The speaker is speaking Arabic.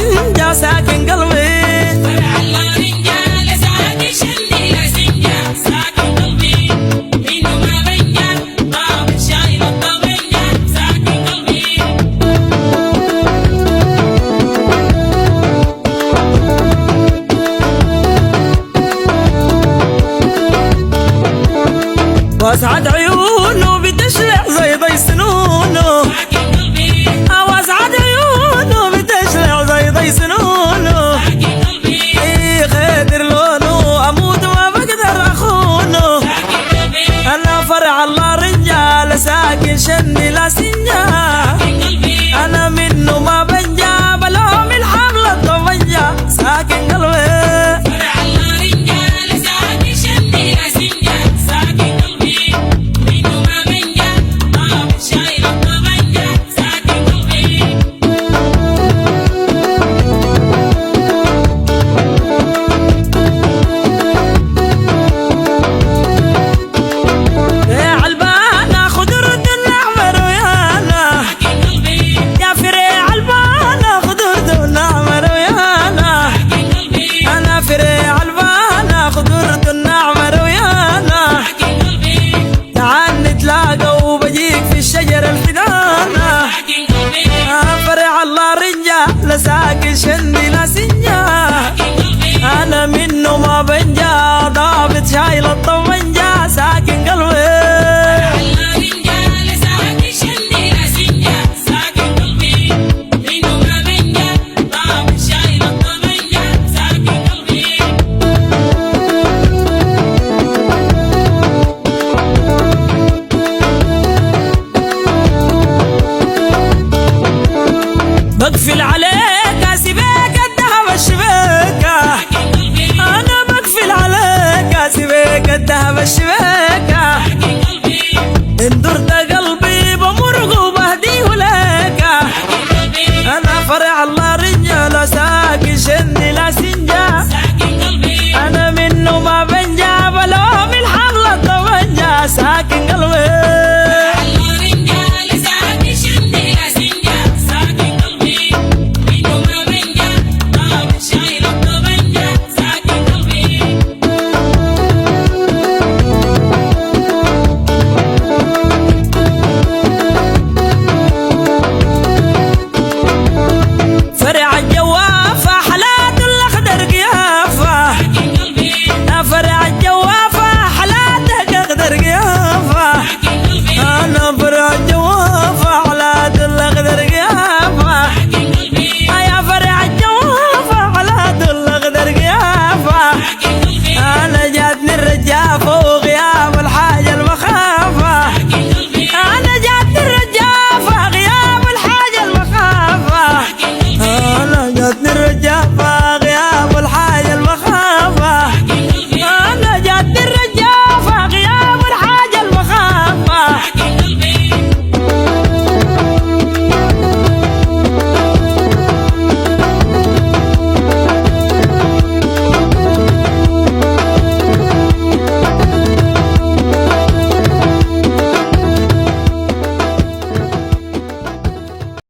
رنجة ساكن قلبي. فرع الله رنجة لساكن شني لسنجة ساكن قلبي. منه ما بنجة ضابط شايل الطبنجة ساكن قلبي. واسعد عيونه بتشلع زي ضي سنونه. ساكن قلبي. واسعد عيونه بتشلع زي ضي سنونه. ساكن قلبي. غادر لونه اموت ما بقدر اخونه. ساكن قلبي. انا فرع الله رجال ساكن شني لا سنجة. ساكن قلبي. انا منه ما بنجا بلوم الحمل الطبنجة ساكن قلبي. فرع الله رنجة لساكن شني لسنجة ساكن قلبي. منه ما بنجة ضابط شايل الطبنجة ساكن قلبي. يا علبانة خضر دون احمر ويانا. ساكن قلبي. يا فريع البانة خضر دون احمر ويانا. ساكن قلبي. انا فريع البانة خضر دون احمر ويانا. ساكن قلبي. تعال نتلاقى وبجيك في الشجر الحدانة. ساكن قلبي. فرع الله رنجة لساكن شندي لا سنجة. ساكن قلبي. انا منه ما بنجا ضابط شايل الطبنجة ساكن قلبي. الله رنجة لساكن شني لسنجة ساكن قلبي. منه ما بنجة ضابط شايل الطبنجة ساكن قلبي. بقفل عليه